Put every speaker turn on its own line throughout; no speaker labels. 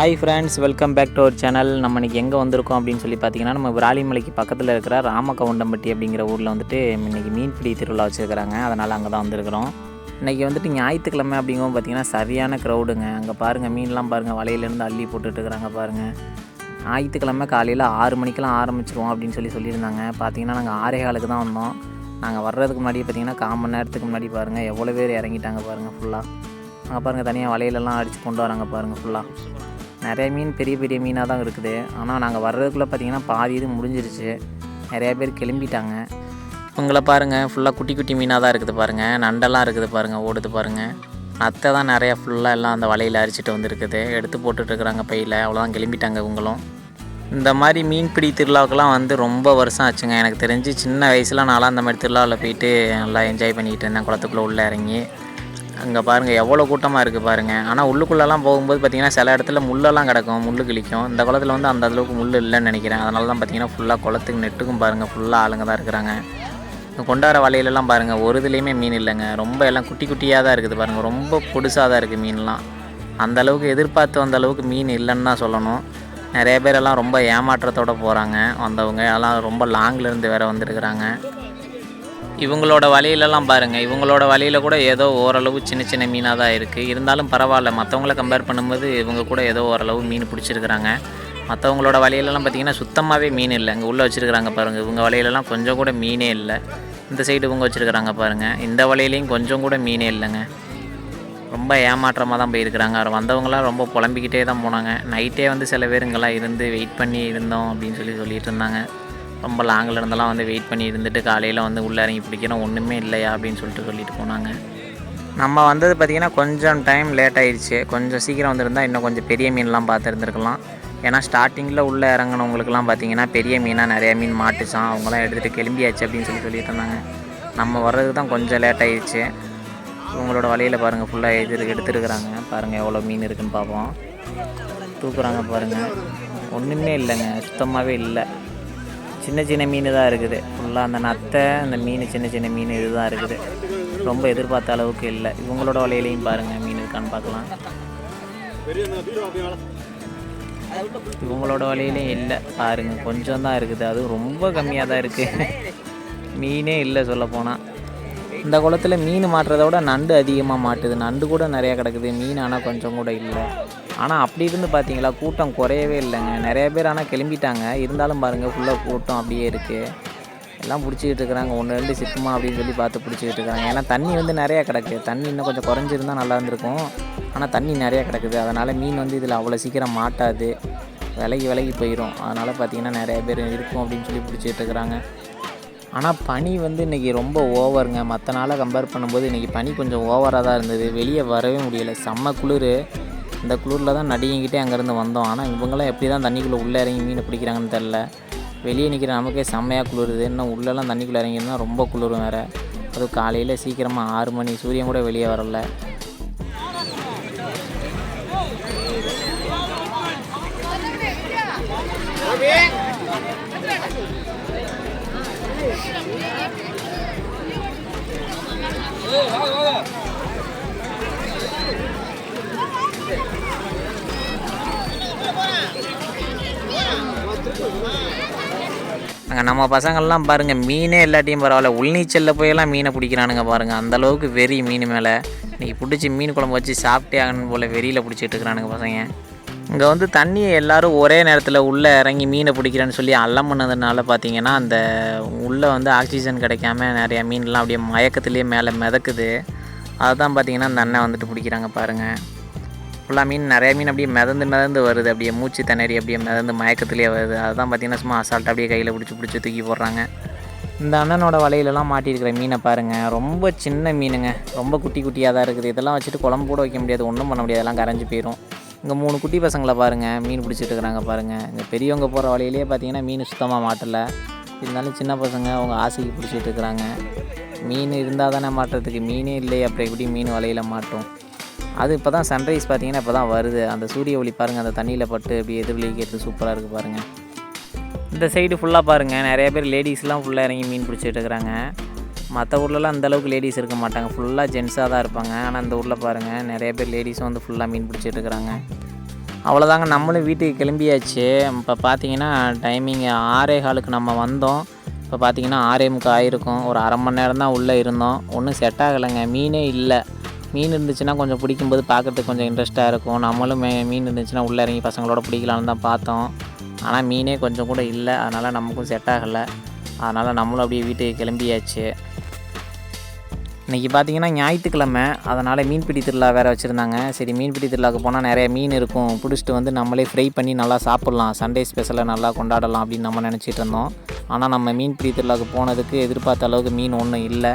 Hi friends, welcome back to our channel. நம்ம இன்றைக்கி எங்கே வந்திருக்கோம் அப்படின்னு சொல்லி பார்த்தீங்கன்னா, நம்ம விராலிமலைக்கு பக்கத்தில் இருக்கிற ராமகவுண்டம்பட்டி அப்படிங்கிற ஊரில் வந்துட்டு இன்றைக்கி மீன்பிடி திருவிழா வச்சுருக்கிறாங்க. அதனால் அங்கே தான் வந்திருக்கிறோம். இன்றைக்கி வந்துட்டு ஞாயிற்றுக்கிழமை அப்படிங்கவும் பார்த்திங்கன்னா சரியான க்ரௌடுங்க. அங்கே பாருங்கள், மீன்லாம் பாருங்கள், வலையிலேருந்து அள்ளி போட்டுட்ருக்குறாங்க பாருங்கள். ஞாயிற்றுக்கிழமை காலையில் 6 மணிக்கெலாம் ஆரம்பிச்சிருவோம் அப்படின்னு சொல்லியிருந்தாங்க. பார்த்திங்கன்னா நாங்கள் 6:15க்கு தான் வந்தோம். நாங்கள் வர்றதுக்கு முன்னாடி பார்த்திங்கன்னா 1/4 மணி நேரத்துக்கு முன்னாடி பாருங்கள் எவ்வளோ பேர் இறங்கிட்டாங்க பாருங்கள். ஃபுல்லாக அங்கே பாருங்கள், தனியாக வலையிலலாம் அடித்து கொண்டு வராங்க பாருங்கள். ஃபுல்லாக நிறைய மீன், பெரிய பெரிய மீனாக தான் இருக்குது. ஆனால் நாங்கள் வர்றதுக்குள்ளே பார்த்திங்கன்னா பாதி இது முடிஞ்சிருச்சு. நிறையா பேர் கிளம்பிட்டாங்க. உங்களை பாருங்கள், ஃபுல்லாக குட்டி குட்டி மீனாக தான் இருக்குது பாருங்கள். நண்டெல்லாம் இருக்குது பாருங்கள், ஓடுது பாருங்கள். நத்தை தான் நிறையா ஃபுல்லாக எல்லாம் அந்த வலையில் அரிச்சிட்டு வந்துருக்குது. எடுத்து போட்டுட்ருக்குறாங்க பையில். அவ்வளோதான் கிளம்பிட்டாங்க இவங்களும். இந்த மாதிரி மீன்பிடி திருவிழாவுக்கெல்லாம் வந்து ரொம்ப வருஷம் ஆச்சுங்க. எனக்கு தெரிஞ்சு சின்ன வயசில் நான்லாம் அந்த மாதிரி திருவிழாவில் போயிட்டு நல்லா என்ஜாய் பண்ணிக்கிட்டு இருந்தேன். குளத்துக்குள்ளே உள்ளே இறங்கி அங்கே பாருங்கள் எவ்வளோ கூட்டமாக இருக்குது பாருங்கள். ஆனால் உள்ளுக்குள்ளெல்லாம் போகும்போது பார்த்திங்கன்னா சில இடத்துல முள்ளெல்லாம் கிடக்கும், முள் கிழிக்கும். இந்த குளத்தில் வந்து அந்த அளவுக்கு முள் இல்லைன்னு நினைக்கிறேன். அதனால தான் பார்த்திங்கன்னா ஃபுல்லாக குளத்துக்கு நெட்டுக்கும் பாருங்கள் ஃபுல்லாக ஆளுங்க தான் இருக்கிறாங்க. கொண்டாட வலையிலலாம் பாருங்கள் ஒரு இதுலேயுமே மீன் இல்லைங்க. ரொம்ப எல்லாம் குட்டி குட்டியாக தான் இருக்குது பாருங்கள். ரொம்ப பொடுசாக தான் இருக்குது மீன்லாம். அந்தளவுக்கு எதிர்பார்த்து வந்த அளவுக்கு மீன் இல்லைன்னு தான் சொல்லணும். நிறைய பேரெல்லாம் ரொம்ப ஏமாற்றத்தோடு போகிறாங்க. வந்தவங்க எல்லாம் ரொம்ப லாங்லேருந்து வேறு வந்துருக்குறாங்க. இவங்களோட வலையிலலாம் பாருங்கள், இவங்களோட வலையில் கூட ஏதோ ஓரளவு சின்ன சின்ன மீனாக தான் இருக்குது. இருந்தாலும் பரவாயில்ல, மற்றவங்கள கம்பேர் பண்ணும்போது இவங்க கூட ஏதோ ஓரளவு மீன் பிடிச்சிருக்கிறாங்க. மற்றவங்களோட வலையிலலாம் பார்த்திங்கன்னா சுத்தமாகவே மீன் இல்லை. இங்கே உள்ளே வச்சுருக்கிறாங்க பாருங்கள். இவங்க வலையிலலாம் கொஞ்சம் கூட மீனே இல்லை. இந்த சைடு இவங்க வச்சுருக்கிறாங்க பாருங்கள். இந்த வலையிலையும் கொஞ்சம் கூட மீனே இல்லைங்க. ரொம்ப ஏமாற்றமாக தான் போயிருக்கிறாங்க. வந்தவங்களாம் ரொம்ப புலம்பிக்கிட்டே தான் போனாங்க. நைட்டே வந்து சில பேர் இங்கெல்லாம் இருந்து வெயிட் பண்ணி இருந்தோம் அப்படின்னு சொல்லிட்டு இருந்தாங்க. ரொம்ப லாங்கில் இருந்தெல்லாம் வந்து வெயிட் பண்ணி இருந்துட்டு காலையில் வந்து உள்ளே இறங்கி பிடிக்கிறோம், ஒன்றுமே இல்லையா அப்படின்னு சொல்லிட்டு போனாங்க. நம்ம வந்தது பார்த்திங்கன்னா கொஞ்சம் டைம் லேட் ஆகிடுச்சு. கொஞ்சம் சீக்கிரம் வந்திருந்தால் இன்னும் கொஞ்சம் பெரிய மீன்லாம் பார்த்துருந்துருக்கலாம். ஏன்னா ஸ்டார்டிங்கில் உள்ளே இறங்கினவங்களுக்குலாம் பார்த்திங்கன்னா பெரிய மீனாக நிறையா மீன் மாட்டுச்சான். அவங்களாம் எடுத்துகிட்டு கிளம்பியாச்சு அப்படின்னு சொல்லிட்டு இருந்தாங்க. நம்ம வர்றதுக்கு தான் கொஞ்சம் லேட் ஆகிடுச்சு. இவங்களோட வலையில் பாருங்கள் ஃபுல்லாக எடுத்துருக்குறாங்க பாருங்கள். எவ்வளோ மீன் இருக்குதுன்னு பார்ப்போம். தூக்குறாங்க பாருங்கள். ஒன்றுமே இல்லைங்க, சுத்தமாகவே இல்லை. சின்ன சின்ன மீன் தான் இருக்குது ஃபுல்லாக. அந்த நத்தை, அந்த மீன், சின்ன சின்ன மீன் இது தான் இருக்குது. ரொம்ப எதிர்பார்த்த அளவுக்கு இல்லை. இவங்களோட வலையிலையும் பாருங்கள் மீன் இருக்கான்னு பார்க்கலாம். இவங்களோட வலையிலையும் இல்லை பாருங்கள், கொஞ்சம் தான் இருக்குது. அதுவும் ரொம்ப கம்மியாக தான் இருக்குது. மீனே இல்லை சொல்லப்போனால். இந்த குளத்தில் மீன் மாட்டுறத விட நண்டு அதிகமாக மாட்டுது. நண்டு கூட நிறையா கிடக்குது, மீன் ஆனால் கொஞ்சம் கூட இல்லை. ஆனால் அப்படி இருந்து பார்த்தீங்களா, கூட்டம் குறையவே இல்லைங்க. நிறைய பேர் ஆனால் கிளம்பிட்டாங்க. இருந்தாலும் பாருங்கள் ஃபுல்லாக கூட்டம் அப்படியே இருக்குது. எல்லாம் பிடிச்சிக்கிட்டு இருக்கிறாங்க. 1-2 சிக்குமா அப்படின்னு சொல்லி பார்த்து பிடிச்சிக்கிட்டு இருக்கிறாங்க. ஏன்னா தண்ணி வந்து நிறையா கிடக்கு. தண்ணி இன்னும் கொஞ்சம் குறைஞ்சிருந்தால் நல்லா இருந்திருக்கும். ஆனால் தண்ணி நிறையா கிடக்குது. அதனால் மீன் வந்து இதில் அவ்வளோ சீக்கிரம் மாட்டாது, விலகி போயிடும். அதனால் பார்த்திங்கன்னா நிறைய பேர் இருக்கும் அப்படின்னு சொல்லி பிடிச்சிக்கிட்டு இருக்கிறாங்க. ஆனால் பனி வந்து இன்றைக்கி ரொம்ப ஓவருங்க. மற்ற நாளை கம்பேர் பண்ணும்போது இன்றைக்கி பனி கொஞ்சம் ஓவராக தான் இருந்தது. வெளியே வரவே முடியலை, செம்ம குளிர். இந்த குளிரில் தான் நடிங்கிட்டே அங்கேருந்து வந்தோம். ஆனால் இவங்களாம் எப்படி தான் தண்ணிக்குள்ளே உள்ளே இறங்கி மீனை பிடிக்கிறாங்கன்னு தெரில. வெளியே நிற்கிற நமக்கே செம்மையாக குளிருது. இன்னும் உள்ளெல்லாம் தண்ணிக்குள்ளே இறங்கியிருந்தால் ரொம்ப குளிரும் வேறு. அதுவும் காலையில் சீக்கிரமாக 6 மணி, சூரியன் கூட வெளியே வரல. அங்கே நம்ம பசங்கள்லாம் பாருங்கள், மீனே எல்லாத்தையும் பரவாயில்ல, உள்நீச்சலில் போயெல்லாம் மீனை பிடிக்கிறானுங்க பாருங்கள். அந்தளவுக்கு வெறி மீன் மேலே. இன்றைக்கி பிடிச்சி மீன் குழம்பு வச்சு சாப்பிட்டே ஆகணும் போல் வெறியில் பிடிச்சிட்டு இருக்கிறானுங்க பசங்க. இங்கே வந்து தண்ணியை எல்லோரும் ஒரே நேரத்தில் உள்ளே இறங்கி மீனை பிடிக்கிறேன்னு சொல்லி அல்லம் பண்ணதுனால பார்த்திங்கன்னா அந்த உள்ளே வந்து ஆக்சிஜன் கிடைக்காம நிறையா மீன்லாம் அப்படியே மயக்கத்துலேயே மேலே மிதக்குது. அதை தான் பார்த்திங்கன்னா அந்த அண்ணன் வந்துட்டு பிடிக்கிறாங்க பாருங்கள். ஃபுல்லாக மீன், நிறைய மீன் அப்படியே மிதந்து வருது. அப்படியே மூச்சு திணறி அப்படியே மிதந்து மயக்கத்துலேயே வருது. அதுதான் பார்த்திங்கன்னா சும்மா அசால்ட்டாக அப்படியே கையில் பிடிச்சி தூக்கி போடுறாங்க. இந்த அண்ணனோட வலையிலலாம் மாட்டியிருக்கிற மீனை பாருங்கள். ரொம்ப சின்ன மீனுங்க, ரொம்ப குட்டியாக தான் இருக்குது. இதெல்லாம் வச்சுட்டு குழம்பு கூட வைக்க முடியாது, ஒன்றும் பண்ண முடியாது, எல்லாம் கரைஞ்சி போயிடும். இங்கே 3 குட்டி பசங்களை பாருங்கள் மீன் பிடிச்சிட்டு இருக்கிறாங்க பாருங்கள். இங்கே பெரியவங்க போகிற வலையிலே பார்த்திங்கன்னா மீன் சுத்தமாக மாட்டலை. இருந்தாலும் சின்ன பசங்க அவங்க ஆசைக்கு பிடிச்சிட்டு இருக்கிறாங்க. மீன் இருந்தால் தானே மாட்டுறதுக்கு, மீனே இல்லையே அப்புறம் எப்படி மீன் வலையில் மாட்டோம். அது இப்போ தான் சன்ரைஸ் பார்த்திங்கன்னா இப்போ தான் வருது. அந்த சூரிய ஒளி பாருங்கள், அந்த தண்ணியில் பட்டு அப்படியே எதிர்விழிக்கிறது சூப்பராக இருக்குது பாருங்கள். இந்த சைடு ஃபுல்லாக பாருங்கள் நிறைய பேர் லேடிஸ்லாம் ஃபுல்லாக இறங்கி மீன் பிடிச்சிட்டு இருக்கிறாங்க. மற்ற ஊர்லலாம் அந்தளவுக்கு லேடிஸ் இருக்க மாட்டாங்க, ஃபுல்லாக ஜென்ஸாக தான் இருப்பாங்க. ஆனால் இந்த ஊரில் பாருங்கள் நிறைய பேர் லேடிஸும் வந்து ஃபுல்லாக மீன் பிடிச்சிட்டு இருக்கிறாங்க. அவ்வளோதாங்க, நம்மளும் வீட்டுக்கு கிளம்பியாச்சு. இப்போ பார்த்தீங்கன்னா டைமிங் 6:15க்கு நம்ம வந்தோம். இப்போ பார்த்தீங்கன்னா 6:45 ஆகிருக்கும். ஒரு அரை மணி நேரம் தான் உள்ளே இருந்தோம். ஒன்றும் செட் ஆகலைங்க, மீனே இல்லை. மீன் இருந்துச்சுன்னா கொஞ்சம் பிடிக்கும்போது பார்க்குறதுக்கு கொஞ்சம் இன்ட்ரெஸ்ட்டாக இருக்கும். நம்மளும் மீன் இருந்துச்சுன்னா உள்ளே இறங்கி பசங்களோட பிடிக்கலான்னு தான் பார்த்தோம். ஆனால் மீனே கொஞ்சம் கூட இல்லை. அதனால் நமக்கும் செட் ஆகலை. அதனால் நம்மளும் அப்படியே வீட்டுக்கு கிளம்பியாச்சு. இன்றைக்கி பார்த்திங்கன்னா ஞாயிற்றுக்கிழமை, அதனால் மீன்பிடி திருவிழா வேறு வச்சுருந்தாங்க. சரி, மீன்பிடி திருவிழாவுக்கு போனால் நிறைய மீன் இருக்கும், பிடிச்சிட்டு வந்து நம்மளே ஃப்ரை பண்ணி நல்லா சாப்பிட்லாம், சண்டே ஸ்பெஷலாக நல்லா கொண்டாடலாம் அப்படின்னு நம்ம நினச்சிட்டு இருந்தோம். ஆனால் நம்ம மீன்பிடி திருவிழாவுக்கு போனதுக்கு எதிர்பார்த்த அளவுக்கு மீன் ஒன்றும் இல்லை.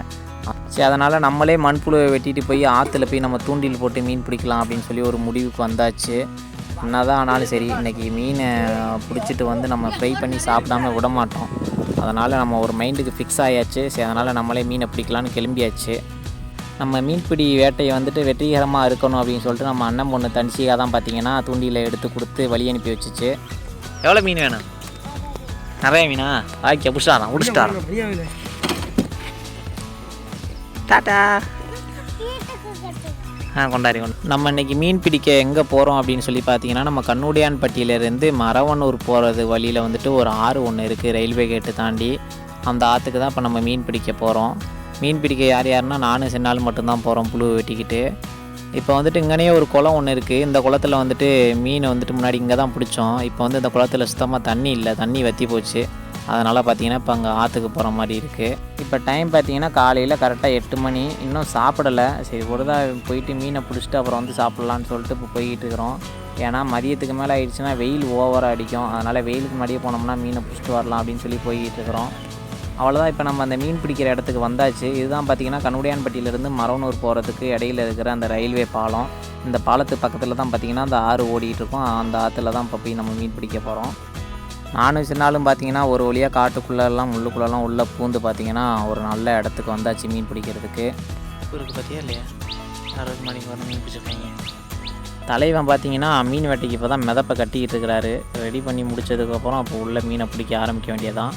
சரி, அதனால் நம்மளே மண்புழுவை வெட்டிட்டு போய் ஆற்றுல போய் நம்ம தூண்டில் போட்டு மீன் பிடிக்கலாம் அப்படின்னு சொல்லி ஒரு முடிவுக்கு வந்தாச்சு. என்ன தான் ஆனாலும் சரி, இன்றைக்கி மீனை பிடிச்சிட்டு வந்து நம்ம ஃப்ரை பண்ணி சாப்பிடாம விட மாட்டோம். அதனால் நம்ம ஒரு மைண்டுக்கு ஃபிக்ஸ் ஆயாச்சு. சரி, அதனால் நம்மளே மீனை பிடிக்கலான்னு கிளம்பியாச்சு. நம்ம மீன்பிடி வேட்டையை வந்துட்டு வெற்றிகரமாக இருக்கணும் அப்படின்னு சொல்லிட்டு நம்ம அண்ணன் பொண்ணு தனிச்சியாக தான் பார்த்திங்கன்னா தூண்டியில் எடுத்து கொடுத்து வழி அனுப்பி வச்சிச்சு. எவ்வளோ மீன் வேணும்? நிறைய மீனா? ஆக்கிய புஷாரான் முடிச்சிட்டாரான். டாட்டா கொண்டாடி நம்ம இன்றைக்கி மீன் பிடிக்க எங்கே போகிறோம் அப்படின்னு சொல்லி பார்த்தீங்கன்னா, நம்ம கண்ணுடையான்பட்டியிலேருந்து மரவனூர் போகிறது வழியில் வந்துட்டு ஒரு ஆறு ஒன்று இருக்குது, ரயில்வே கேட்டு தாண்டி. அந்த ஆற்றுக்கு தான் இப்போ நம்ம மீன் பிடிக்க போகிறோம். மீன் பிடிக்க யாருன்னா நானும் சின்னாலும் மட்டும்தான் போகிறோம் புழு வெட்டிக்கிட்டு. இப்போ வந்துட்டு இங்கேனே ஒரு குளம் ஒன்று இருக்குது. இந்த குளத்தில் வந்துட்டு மீனை வந்துட்டு முன்னாடி இங்கே தான் பிடிச்சோம். இப்போ வந்து இந்த குளத்தில் சுத்தமாக தண்ணி இல்லை, தண்ணி வற்றி போச்சு. அதனால் பார்த்திங்கன்னா இப்போ அங்கே ஆற்றுக்கு போகிற மாதிரி இருக்குது. இப்போ டைம் பார்த்திங்கன்னா காலையில் கரெக்டாக 8 மணி. இன்னும் சாப்பிடலை. சரி, ஒருதான் போயிட்டு மீனை பிடிச்சிட்டு அப்புறம் வந்து சாப்பிட்லான்னு சொல்லிட்டு இப்போ போய்கிட்டு இருக்கிறோம். ஏன்னா மதியத்துக்கு மேலே ஆயிடுச்சுன்னா வெயில் ஓவராக அடிக்கும். அதனால் வெயிலுக்கு முன்னாடியே போனோம்னா மீனை பிடிச்சிட்டு வரலாம் அப்படின்னு சொல்லி போய்கிட்டு இருக்கிறோம். அவ்வளோதான், இப்போ நம்ம அந்த மீன் பிடிக்கிற இடத்துக்கு வந்தாச்சு. இதுதான் பார்த்திங்கன்னா கண்ணுடையான்பட்டியிலேருந்து மரவனூர் போகிறதுக்கு இடையில இருக்கிற அந்த ரயில்வே பாலம். இந்த பாலத்துக்கு பக்கத்தில் தான் பார்த்திங்கன்னா அந்த ஆறு ஓடிக்கிட்டு இருக்கோம். அந்த ஆற்றுல தான் இப்போ போய் நம்ம மீன் பிடிக்க போகிறோம். நானும் சின்னாலும் பார்த்திங்கன்னா ஒரு வழியாக காட்டுக்குள்ளெல்லாம் முள்ளுக்குள்ளெல்லாம் உள்ளே பூந்து பார்த்திங்கன்னா ஒரு நல்ல இடத்துக்கு வந்தாச்சு மீன் பிடிக்கிறதுக்கு. இருக்குது பார்த்தியா இல்லையா? 60 மணிக்கு வந்து மீன் பிடிச்சிருக்காங்க. தலைவன் பார்த்திங்கன்னா மீன் வெட்டிக்கு இப்போ தான் மிதப்பை கட்டிக்கிட்டு இருக்கிறாரு. ரெடி பண்ணி முடித்ததுக்கப்புறம் அப்போ உள்ள மீனை பிடிக்க ஆரம்பிக்க வேண்டியதான்.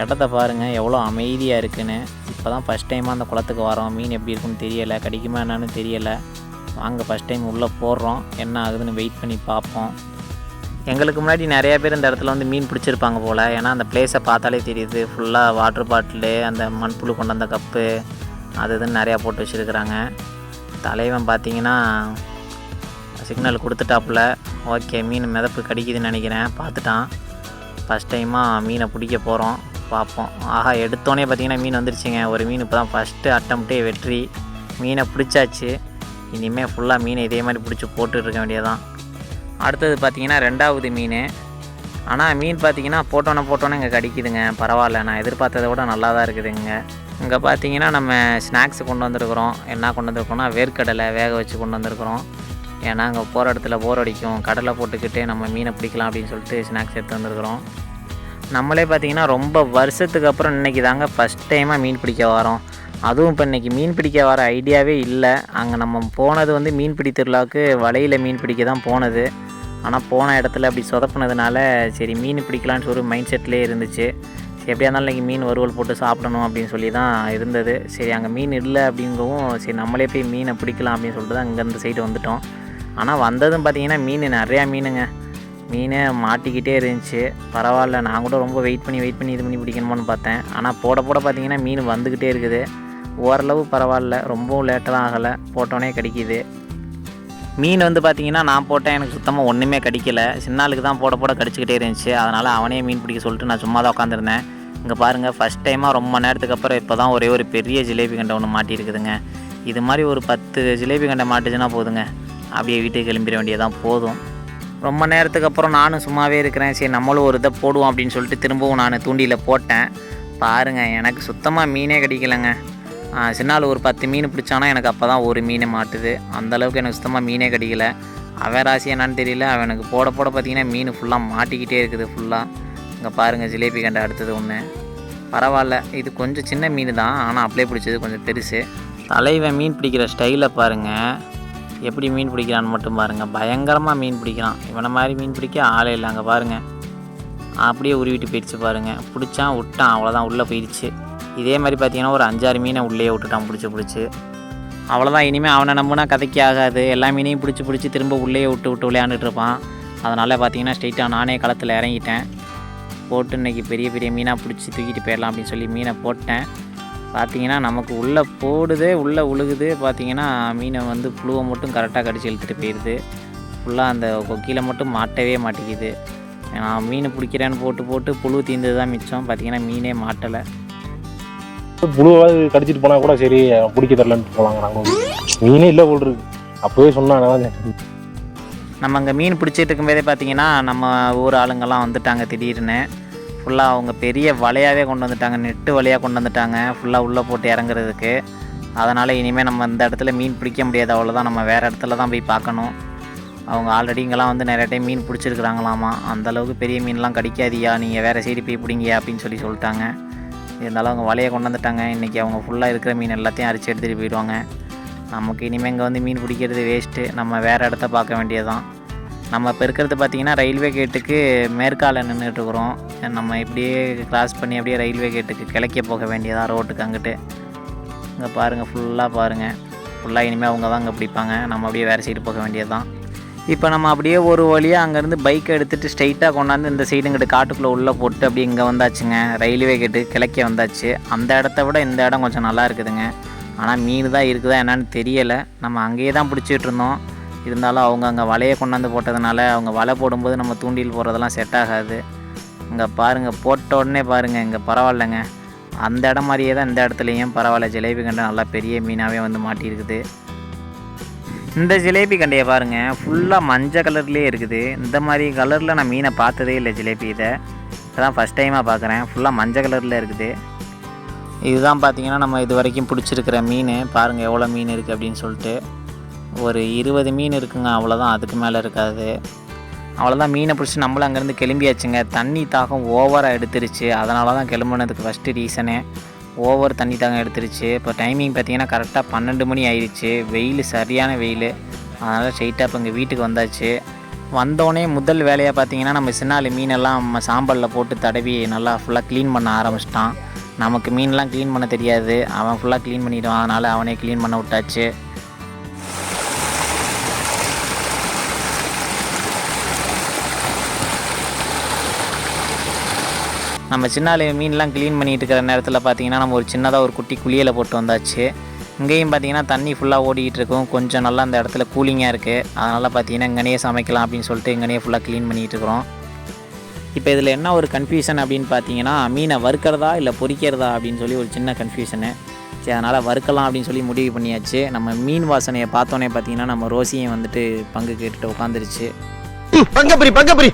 இடத்த பாருங்கள் எவ்வளோ அமைதியாக இருக்குன்னு. இப்போ தான் ஃபஸ்ட் டைமாக அந்த குளத்துக்கு வரோம். மீன் எப்படி இருக்குன்னு தெரியலை, கிடைக்குமா என்னன்னு தெரியலை. வாங்க ஃபஸ்ட் டைம் உள்ளே போடுறோம், என்ன ஆகுதுன்னு வெயிட் பண்ணி பார்ப்போம். எங்களுக்கு முன்னாடி நிறையா பேர் இந்த இடத்துல வந்து மீன் பிடிச்சிருப்பாங்க போல். ஏன்னா அந்த பிளேஸை பார்த்தாலே தெரியுது. ஃபுல்லாக வாட்டர் பாட்டிலு, அந்த மண்புழு கொண்டு வந்த கப்பு, அது இதுன்னு நிறையா போட்டு வச்சுருக்குறாங்க. தலைவன் பார்த்திங்கன்னா சிக்னல் கொடுத்துட்டாப்புல. ஓகே, மீன் மிதப்பு கடிக்குதுன்னு நினைக்கிறேன், பார்த்துட்டான். ஃபஸ்ட் டைமாக மீனை பிடிக்க போகிறோம், பார்ப்போம். ஆஹா, எடுத்தோடனே பார்த்திங்கன்னா மீன் வந்துருச்சுங்க. ஒரு மீன் இப்போ தான் ஃபஸ்ட்டு அட்டம்ப்டே வெற்றி. மீனை பிடிச்சாச்சு. இனிமேல் ஃபுல்லாக மீனை இதே மாதிரி பிடிச்சி போட்டுட்ருக்க வேண்டியதான். அடுத்தது பார்த்திங்கன்னா 2வது மீன். ஆனால் மீன் பார்த்திங்கன்னா போட்டோன்னே இங்கே கடிக்குதுங்க. பரவாயில்ல, நான் எதிர்பார்த்ததை விட நல்லா தான் இருக்குதுங்க. இங்கே பார்த்திங்கன்னா நம்ம ஸ்நாக்ஸ் கொண்டு வந்திருக்கிறோம். என்ன கொண்டு வந்திருக்கோம்னா வேர்க்கடலை வேக வச்சு கொண்டு வந்திருக்கிறோம். ஏன்னா அங்கே போகிற இடத்துல போர் அடிக்கும், கடலை போட்டுக்கிட்டே நம்ம மீனை பிடிக்கலாம் அப்படின்னு சொல்லிட்டு ஸ்நாக்ஸ் எடுத்து வந்திருக்கிறோம். நம்மளே பார்த்திங்கன்னா ரொம்ப வருஷத்துக்கு அப்புறம் இன்றைக்கி தாங்க ஃபஸ்ட் டைமாக மீன் பிடிக்க வரோம். அதுவும் இப்போ இன்றைக்கி மீன் பிடிக்க வர ஐடியாவே இல்லை. அங்கே நம்ம போனது வந்து மீன்பிடி திருவிழாவுக்கு வலையில் மீன் பிடிக்க தான் போனது. ஆனால் போன இடத்துல அப்படி சொதப்புனதுனால சரி மீன் பிடிக்கலான்னு சொல்லி மைண்ட் செட்லேயே இருந்துச்சு. சரி, எப்படியா இருந்தாலும் இன்றைக்கி மீன் வறுவல் போட்டு சாப்பிடணும் அப்படின்னு சொல்லி தான் இருந்தது. சரி, அங்கே மீன் இல்லை அப்படிங்கவும் சரி நம்மளே போய் மீனை பிடிக்கலாம் அப்படின்னு சொல்லிட்டு தான் இங்கேருந்து சைடு வந்துட்டோம். ஆனால் வந்ததும் பார்த்திங்கன்னா மீன் நிறையா மீனுங்க. மீனை மாட்டிக்கிட்டே இருந்துச்சு. பரவாயில்ல, நான் கூட ரொம்ப வெயிட் பண்ணி இது பண்ணி பிடிக்கணுமான்னு பார்த்தேன். ஆனால் போட பார்த்திங்கன்னா மீன் வந்துக்கிட்டே இருக்குது. ஓரளவு பரவாயில்ல, ரொம்பவும் லேட்டெல்லாம் ஆகலை, போட்டோன்னே கிடைக்கிது. மீன் வந்து பார்த்திங்கன்னா நான் போட்டேன், எனக்கு சுத்தமாக ஒன்றுமே கிடைக்கல. சின்னாளுக்கு தான் போட கடிச்சிக்கிட்டே இருந்துச்சு. அதனால் அவனே மீன் பிடிக்க சொல்லிட்டு நான் சும்மா தான் உட்காந்துருந்தேன். இங்கே பாருங்கள், ஃபஸ்ட் டைமாக ரொம்ப நேரத்துக்கு அப்புறம் இப்போ தான் ஒரே ஒரு பெரிய ஜிலேபி கண்டை ஒன்று மாட்டியிருக்குதுங்க. இது மாதிரி ஒரு 10 ஜிலேபி கண்டை மாட்டுச்சுன்னா போதுங்க, அப்படியே வீட்டுக்கு கிளம்பிட வேண்டியதான் போதும். ரொம்ப நேரத்துக்கு அப்புறம் நானும் சும்மாவே இருக்கிறேன். சரி, நம்மளும் ஒரு இதை போடுவோம் அப்படின்னு சொல்லிட்டு திரும்பவும் நான் தூண்டியில் போட்டேன். பாருங்கள், எனக்கு சுத்தமாக மீனே கிடைக்கலைங்க. சின்னால் ஒரு 10 மீன் பிடிச்சானா எனக்கு அப்போ தான் ஒரு மீனை மாட்டுது. அந்தளவுக்கு எனக்கு சுத்தமாக மீனே கிடைக்கல. அவன் ராசி என்னான்னு தெரியல, அவனுக்கு போட பார்த்திங்கன்னா மீன் ஃபுல்லாக மாட்டிக்கிட்டே இருக்குது ஃபுல்லாக. இங்கே பாருங்கள், ஜிலேபி கண்டை அடுத்தது ஒன்று. பரவாயில்ல, இது கொஞ்சம் சின்ன மீன் தான், ஆனால் அப்படியே பிடிச்சது கொஞ்சம் பெருசு. தலைவன் மீன் பிடிக்கிற ஸ்டைலை பாருங்கள், எப்படி மீன் பிடிக்கிறான்னு மட்டும் பாருங்கள். பயங்கரமாக மீன் பிடிக்கிறான். இவனை மாதிரி மீன் பிடிக்க ஆளே இல்லை. அங்கே பாருங்கள், அப்படியே உருவிட்டு போயிடுச்சு பாருங்கள். பிடிச்சான், விட்டான், அவ்வளோதான், உள்ளே போயிடுச்சு. இதே மாதிரி பார்த்திங்கன்னா ஒரு 5-6 மீனை உள்ளே விட்டுட்டான் பிடிச்சி. அவ்வளோதான், இனிமேல் அவனை நம்பினா கதைக்கு ஆகாது. எல்லா மீனையும் பிடிச்சி திரும்ப உள்ளே விட்டு விளையாண்டுட்டு இருப்பான். அதனால் பார்த்திங்கன்னா ஸ்ட்ரெயிட்டாக நானே களத்தில் இறங்கிட்டேன். போட்டு இன்றைக்கி பெரிய பெரிய மீனாக பிடிச்சி தூக்கிட்டு போயிடலாம் அப்படின்னு சொல்லி மீனை போட்டேன். பார்த்திங்கன்னா நமக்கு உள்ளே போடுதே உள்ளே உழுகுது. பார்த்திங்கன்னா மீனை வந்து புழுவை மட்டும் கரெக்டாக கடிச்சு இழுத்துட்டு போயிடுது. ஃபுல்லாக அந்த கொக்கியில் மட்டும் மாட்டவே மாட்டேங்குது. நான் மீன் பிடிக்கிறேன்னு போட்டு புழு தீர்ந்தது தான் மிச்சம். பார்த்திங்கன்னா மீனே மாட்டலை.
புழுவாவது கடிச்சிட்டு போனால் கூட சரி பிடிக்க தரலன்ட்டு போகலாங்க. நாங்கள் மீனே இல்லை போல் இருக்கு. அப்போவே சொன்னாங்க.
நம்ம அங்கே மீன் பிடிச்சிட்டு இருக்கும்போதே பார்த்திங்கன்னா நம்ம ஊர் ஆளுங்கள்லாம் வந்துட்டாங்க. திடீர்னு ஃபுல்லாக அவங்க பெரிய வலையாகவே கொண்டு வந்துட்டாங்க. நெட்டு வலையாக கொண்டு வந்துட்டாங்க ஃபுல்லாக உள்ளே போட்டு இறங்குறதுக்கு. அதனால் இனிமேல் நம்ம இந்த இடத்துல மீன் பிடிக்க முடியாது. அவ்வளோதான், நம்ம வேறு இடத்துல தான் போய் பார்க்கணும். அவங்க ஆல்ரெடி இங்கெல்லாம் வந்து நிறைய டைம் மீன் பிடிச்சிருக்குறாங்களாமா. அந்தளவுக்கு பெரிய மீன்லாம் கடிக்காதியா, நீங்கள் வேறு சைடு போய் பிடிங்க அப்படின்னு சொல்லிட்டாங்க. இருந்தாலும் அவங்க வலையை கொண்டு வந்துட்டாங்க. இன்றைக்கி அவங்க ஃபுல்லாக இருக்கிற மீன் எல்லாத்தையும் அரிச்சு எடுத்துகிட்டு போயிடுவாங்க. நமக்கு இனிமேல் இங்கே வந்து மீன் பிடிக்கிறது வேஸ்ட்டு. நம்ம வேறு இடத்த பார்க்க வேண்டியதுதான். நம்ம இப்போ இருக்கிறது பார்த்திங்கன்னா ரயில்வே கேட்டுக்கு மேற்கால நின்றுட்டுருக்குறோம். நம்ம இப்படியே கிராஸ் பண்ணி அப்படியே ரயில்வே கேட்டுக்கு கிழக்க போக வேண்டியதான், ரோட்டுக்கு அங்கிட்டு. இங்கே பாருங்கள், ஃபுல்லாக இனிமேல் அவங்க தான் இங்கே பிடிப்பாங்க. நம்ம அப்படியே வேறு சைடு போக வேண்டியது தான். இப்போ நம்ம அப்படியே ஒரு வழியாக அங்கேருந்து பைக்கை எடுத்துகிட்டு ஸ்ட்ரைட்டாக கொண்டாந்து இந்த சைடுங்கிட்ட காட்டுக்குள்ளே உள்ளே போட்டு அப்படியே இங்கே வந்தாச்சுங்க. ரயில்வே கேட்டு கிழக்க வந்தாச்சு. அந்த இடத்த விட இந்த இடம் கொஞ்சம் நல்லா இருக்குதுங்க. ஆனால் மீன் தான் இருக்குதா என்னன்னு தெரியலை. நம்ம அங்கேயே தான் பிடிச்சிட்டு இருந்தோம். இருந்தாலும் அவங்க அங்கே வலையை கொண்டாந்து போட்டதுனால அவங்க வலை போடும்போது நம்ம தூண்டில் போடுறதெல்லாம் செட் ஆகாது. இங்கே பாருங்கள், போட்ட உடனே பாருங்கள், இங்கே பரவாயில்லைங்க. அந்த இடம் மாதிரியே தான் இந்த இடத்துலையும் பரவாயில்ல. ஜிலேபி கண்டை நல்லா பெரிய மீனாகவே வந்து மாட்டியிருக்குது. இந்த ஜிலேபி கண்டையை பாருங்கள், ஃபுல்லாக மஞ்சள் கலர்லேயே இருக்குது. இந்த மாதிரி கலரில் நான் மீனை பார்த்ததே இல்லை. ஜிலேபி இதை தான் ஃபஸ்ட் டைமாக பார்க்குறேன். ஃபுல்லாக மஞ்சள் கலரில் இருக்குது. இதுதான் பார்த்திங்கன்னா நம்ம இது வரைக்கும் பிடிச்சிருக்கிற மீன். பாருங்கள் எவ்வளோ மீன் இருக்குது அப்படின்னு சொல்லிட்டு. ஒரு 20 மீன் இருக்குங்க, அவ்வளோதான். அதுக்கு மேலே இருக்காது. அவ்வளோதான். மீனை பிடிச்சி நம்மளும் அங்கேருந்து கிளம்பியாச்சுங்க. தண்ணி தாகம் ஓவராக எடுத்துருச்சு. அதனால தான் கிளம்புனதுக்கு ஃபஸ்ட்டு ரீசனே. ஓவர் தண்ணி தாகம் எடுத்துருச்சு. இப்போ டைமிங் பார்த்திங்கன்னா கரெக்டாக 12 மணி ஆயிடுச்சு. வெயில், சரியான வெயில். அதனால் ஸ்ட்ரைட்டாக இப்போ இங்கே வீட்டுக்கு வந்தாச்சு. வந்தோடனே முதல் வேலையாக பார்த்திங்கன்னா நம்ம சின்னாலு மீனெல்லாம் நம்ம சாம்பலில் போட்டு தடவி நல்லா ஃபுல்லாக க்ளீன் பண்ண ஆரம்பிச்சிட்டான். நமக்கு மீன்லாம் க்ளீன் பண்ண தெரியாது. அவன் ஃபுல்லாக க்ளீன் பண்ணிவிடுவான். அதனால் அவனே க்ளீன் பண்ண விட்டாச்சு. நம்ம சின்னாலு மீன்லாம் க்ளீன் பண்ணிகிட்டு இருக்கிற நேரத்தில் பார்த்திங்கன்னா நம்ம ஒரு சின்னதாக ஒரு குட்டி குளியலை போட்டு வந்தாச்சு. இங்கேயும் பார்த்திங்கன்னா தண்ணி ஃபுல்லாக ஓடிக்கிட்டு இருக்கும். கொஞ்சம் நல்லா அந்த இடத்துல கூலிங்காக இருக்குது. அதனால் பார்த்திங்கன்னா இங்கேயே சமைக்கலாம் அப்படின்னு சொல்லிட்டு இங்கேயே ஃபுல்லாக க்ளீன் பண்ணிகிட்டு இருக்கிறோம். இப்போ இதில் என்ன ஒரு கன்ஃபியூஷன் அப்படின்னு பார்த்தீங்கன்னா, மீனை வறுக்கிறதா இல்லை பொரிக்கிறதா அப்படின்னு சொல்லி ஒரு சின்ன கன்ஃபியூஷனு. சரி, அதனால் வறுக்கலாம் அப்படின்னு சொல்லி முடிவு பண்ணியாச்சு. நம்ம மீன் வாசனையை பார்த்தோன்னே பார்த்திங்கன்னா நம்ம ரோசியும் வந்துட்டு பங்கு கேட்டுட்டு உட்காந்துருச்சு.
பங்கப்பிரி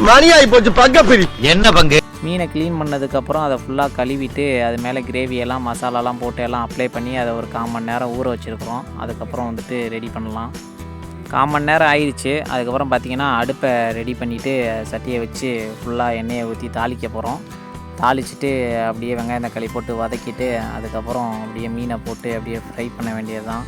மணியாகி போச்சு. பங்கப்பிரி என்ன பங்கு?
மீனை க்ளீன் பண்ணதுக்கப்புறம் அதை ஃபுல்லாக கழுவிட்டு அது மேலே கிரேவியெல்லாம் மசாலாலாம் போட்டு எல்லாம் அப்ளை பண்ணி அதை ஒரு 1/4 மணி நேரம் ஊற வச்சுருக்குறோம். அதுக்கப்புறம் வந்துட்டு ரெடி பண்ணலாம். 1/4 மணி நேரம் ஆயிடுச்சு. அதுக்கப்புறம் பார்த்திங்கன்னா அடுப்பை ரெடி பண்ணிவிட்டு சட்டியை வச்சு ஃபுல்லாக எண்ணெயை ஊற்றி தாளிக்க போகிறோம். தாளிச்சிட்டு அப்படியே வெங்காயம் தக்காளி போட்டு வதக்கிட்டு அதுக்கப்புறம் அப்படியே மீனை போட்டு அப்படியே ஃப்ரை பண்ண வேண்டியது தான்.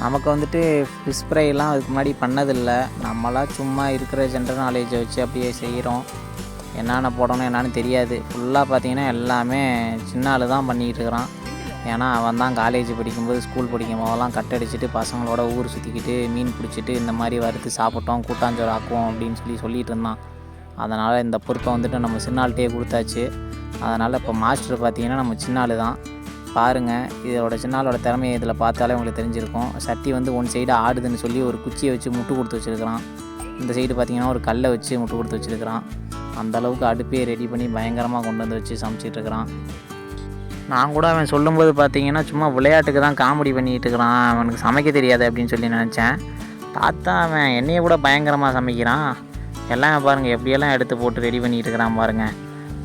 நமக்கு வந்துட்டு ஃபிஷ் ஃப்ரைலாம் அதுக்கு முன்னாடி பண்ணதில்லை. நம்மளாம் சும்மா இருக்கிற ஜென்ரல் நாலேஜை வச்சு அப்படியே செய்கிறோம். என்னென்ன போடணும் என்னென்னு தெரியாது. ஃபுல்லாக பார்த்திங்கன்னா எல்லாமே சின்ன ஆள் தான் பண்ணிக்கிட்டு இருக்கிறான். ஏன்னா அவன் தான் காலேஜ் படிக்கும்போது, ஸ்கூல் படிக்கும் போதெல்லாம் கட்டடிச்சிட்டு பசங்களோட ஊர் சுற்றிக்கிட்டு மீன் பிடிச்சிட்டு இந்த மாதிரி வறுத்து சாப்பிட்டோம், கூட்டாஞ்சோறு ஆக்குவோம் அப்படின்னு சொல்லிகிட்டு இருந்தான். அதனால் இந்த பொறுப்பை வந்துட்டு நம்ம சின்னாள்கிட்டே கொடுத்தாச்சு. அதனால் இப்போ மாஸ்டர் பார்த்திங்கன்னா நம்ம சின்னாள் தான். பாருங்கள், இதோட சின்னாளோட திறமையை இதில் பார்த்தாலே உங்களுக்கு தெரிஞ்சிருக்கும். சட்டி வந்து ஒன் சைடு ஆடுதுன்னு சொல்லி ஒரு குச்சியை வச்சு முட்டு கொடுத்து வச்சுருக்கிறான். இந்த சைடு பார்த்திங்கன்னா ஒரு கல்லை வச்சு முட்டு கொடுத்து வச்சுருக்கிறான். அந்தளவுக்கு அடுப்பே ரெடி பண்ணி பயங்கரமாக கொண்டு வந்து வச்சு சமைச்சிட்ருக்கிறான். நான் கூட அவன் சொல்லும்போது பார்த்திங்கன்னா சும்மா விளையாட்டுக்கு தான் காமெடி பண்ணிகிட்டு இருக்கிறான், அவனுக்கு சமைக்க தெரியாது அப்படின்னு சொல்லி நினச்சேன். பார்த்தா அவன் என்னையை கூட பயங்கரமாக சமைக்கிறான். எல்லாம் பாருங்கள் எப்படியெல்லாம் எடுத்து போட்டு ரெடி பண்ணிகிட்டு இருக்கிறான் பாருங்கள்.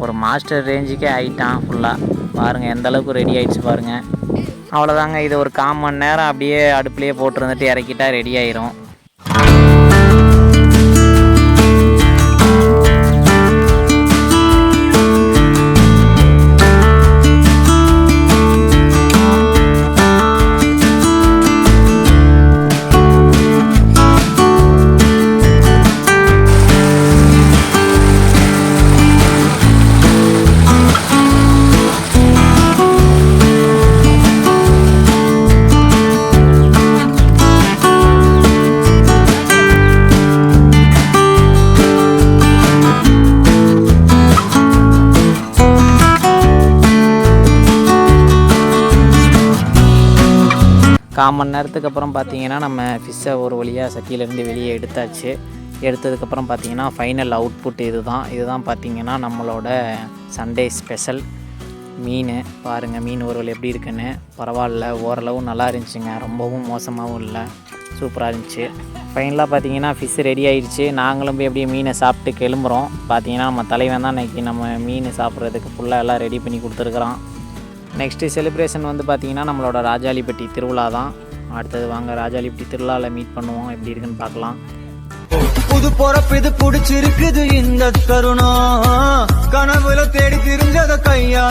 ஒரு மாஸ்டர் ரேஞ்சுக்கே ஆகிட்டான் ஃபுல்லாக. பாருங்கள் எந்த அளவுக்கு ரெடி ஆகிடுச்சு பாருங்கள். அவ்வளோதாங்க. இது ஒரு 1/4 மணி நேரம் அப்படியே அடுப்புலேயே போட்டுருந்துட்டு இறக்கிட்டால் ரெடி ஆயிரும். 1/4 மணி நேரத்துக்கு அப்புறம் பார்த்திங்கன்னா நம்ம ஃபிஷ்ஷை ஒரு வழியாக சட்டியிலேருந்து வெளியே எடுத்தாச்சு. எடுத்ததுக்கப்புறம் பார்த்திங்கன்னா ஃபைனல் அவுட்புட் இதுதான் பார்த்திங்கன்னா நம்மளோட சண்டே ஸ்பெஷல் மீன். பாருங்கள் மீன் வறுவல் எப்படி இருக்குன்னு. பரவாயில்ல, ஓரளவு நல்லா இருந்துச்சுங்க, ரொம்பவும் மோசமாகவும் இல்லை, சூப்பராக இருந்துச்சு. ஃபைனலாக பார்த்தீங்கன்னா ஃபிஷ் ரெடி ஆகிடுச்சு. நாங்களும் போய் அப்படியே மீனை சாப்பிட்டு கிளம்புறோம். பார்த்தீங்கன்னா நம்ம தலைவன் தான் இன்றைக்கி நம்ம மீன் சாப்பிட்றதுக்கு ஃபுல்லாக எல்லாம் ரெடி பண்ணி கொடுத்துருக்குறோம். நெக்ஸ்ட்டு செலிப்ரேஷன் வந்து பார்த்திங்கன்னா நம்மளோட ராஜாளிப்பட்டி திருவிழா தான். அடுத்தது வாங்க ராஜாளிப்பட்டி திருவிழாவில் மீட் பண்ணுவோம், எப்படி இருக்குன்னு பார்க்கலாம்.
புது பொறப்பு இது பிடிச்சிருக்குது இந்த தருணம், கனவுல தேடி தெரிஞ்சத கையா